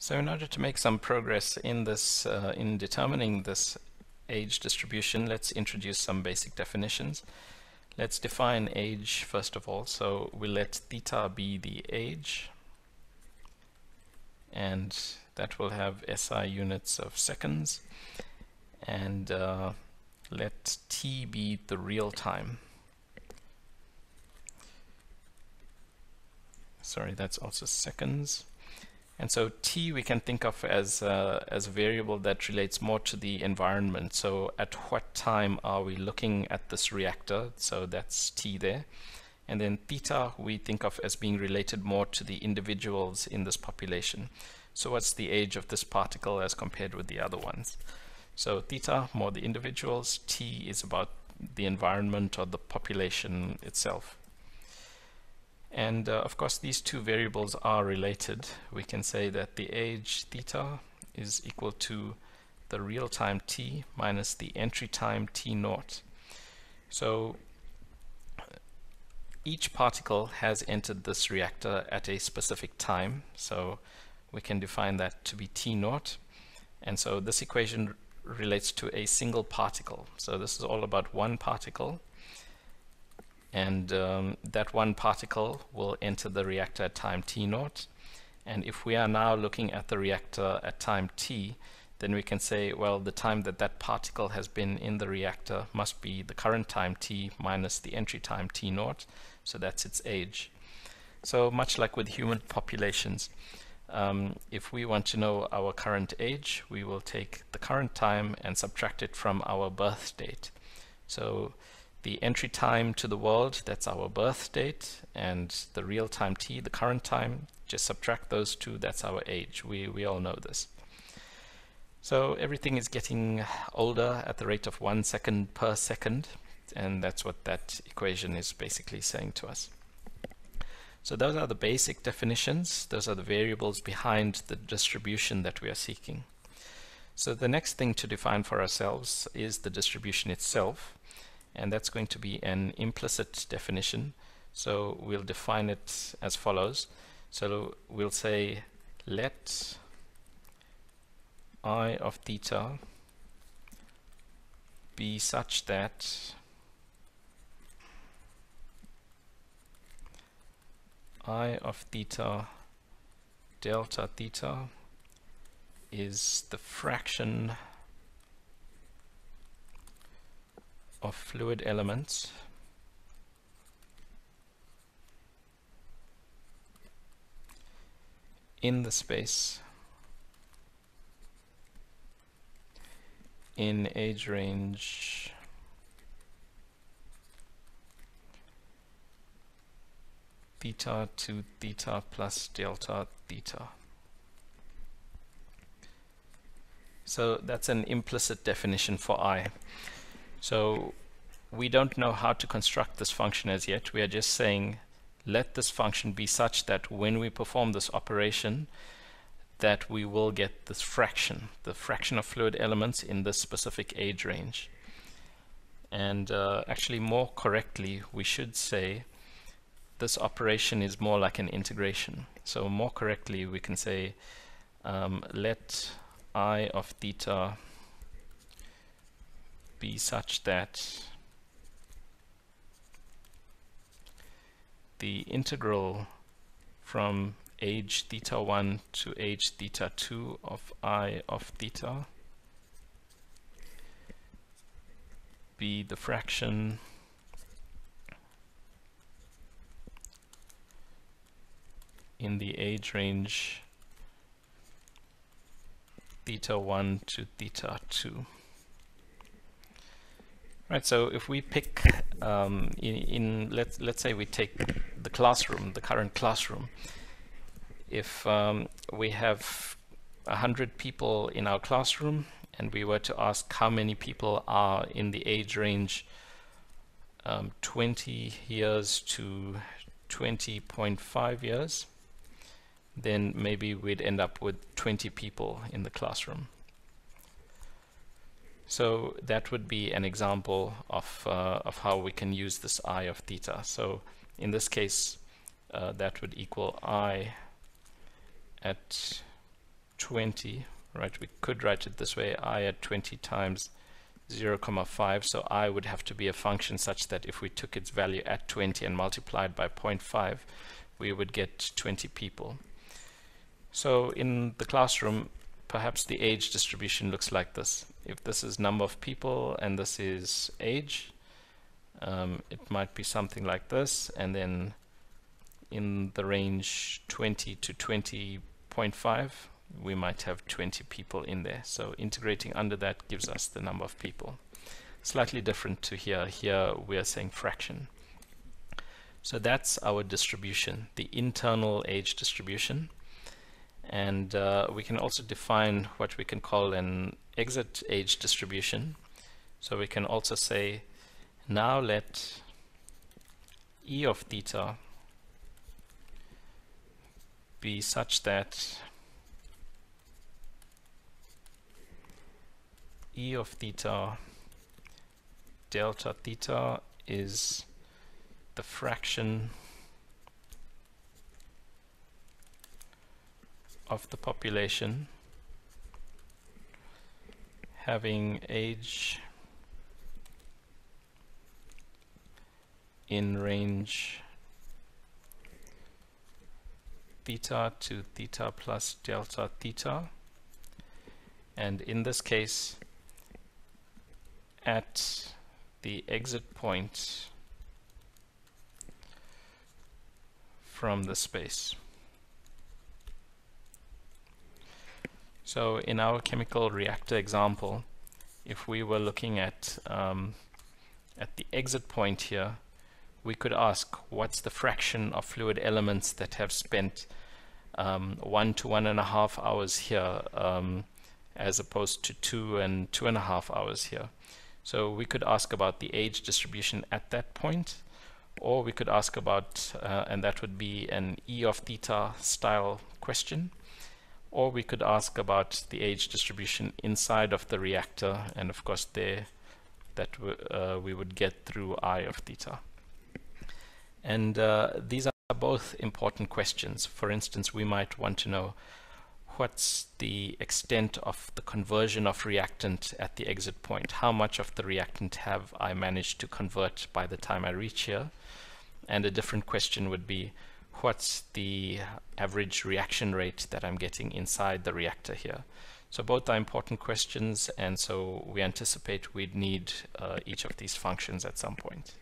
So in order to make some progress in this, in determining this age distribution, let's introduce some basic definitions. Let's define age first of all. So we'll let theta be the age, and that will have SI units of seconds, and let t be the real time. Sorry, that's also seconds. And so t we can think of as a variable that relates more to the environment. So at what time are we looking at this reactor? So that's t there. And then theta we think of as being related more to the individuals in this population. So what's the age of this particle as compared with the other ones? So theta, more the individuals, t is about the environment or the population itself. And of course these two variables are related. We can say that the age theta is equal to the real time t minus the entry time t naught. So each particle has entered this reactor at a specific time, so we can define that to be t naught. And so this equation relates to a single particle. So this is all about one particle. And that one particle will enter the reactor at time t naught. And if we are now looking at the reactor at time t, then we can say, well, the time that that particle has been in the reactor must be the current time t minus the entry time t naught. So that's its age. So much like with human populations, if we want to know our current age, we will take the current time and subtract it from our birth date. So the entry time to the world, that's our birth date, and the real time t, the current time, just subtract those two, that's our age. We all know this. So everything is getting older at the rate of 1 second per second, and that's what that equation is basically saying to us. So those are the basic definitions. Those are the variables behind the distribution that we are seeking. So the next thing to define for ourselves is the distribution itself. And that's going to be an implicit definition. So we'll define it as follows. So we'll say let I of theta be such that I of theta delta theta is the fraction of fluid elements in the space in age range theta to theta plus delta theta. So that's an implicit definition for I. So we don't know how to construct this function as yet. We are just saying let this function be such that when we perform this operation, that we will get this fraction, the fraction of fluid elements in this specific age range. And actually more correctly, we should say this operation is more like an integration. So more correctly, we can say let I of theta be such that the integral from age theta 1 to age theta 2 of I of theta be the fraction in the age range theta 1 to theta 2. Right, so if we pick let's say we take the classroom, the current classroom. If we have 100 people in our classroom and we were to ask how many people are in the age range 20 years to 20.5 years, then maybe we'd end up with 20 people in the classroom. So that would be an example of how we can use this I of theta. So in this case, that would equal I at 20, right? We could write it this way, I at 20 times 0,5. So I would have to be a function such that if we took its value at 20 and multiplied by 0.5, we would get 20 people. So in the classroom, perhaps the age distribution looks like this. If this is number of people and this is age, it might be something like this, and then in the range 20 to 20.5, we might have 20 people in there. So integrating under that gives us the number of people. Slightly different to here. Here we are saying fraction. So that's our distribution, the internal age distribution. And we can also define what we can call an exit age distribution. So we can also say, now let E of theta be such that E of theta delta theta is the fraction of the population having age in range theta to theta plus delta theta, and in this case at the exit point from the space. So in our chemical reactor example, if we were looking at the exit point here, we could ask what's the fraction of fluid elements that have spent 1 to 1.5 hours here as opposed to 2 and 2.5 hours here. So we could ask about the age distribution at that point, or we could ask about, and that would be an E of theta style question, or we could ask about the age distribution inside of the reactor, and of course there that we would get through I of theta. And these are both important questions. For instance, we might want to know what's the extent of the conversion of reactant at the exit point. How much of the reactant have I managed to convert by the time I reach here? And a different question would be, what's the average reaction rate that I'm getting inside the reactor here? So both are important questions, and so we anticipate we'd need each of these functions at some point.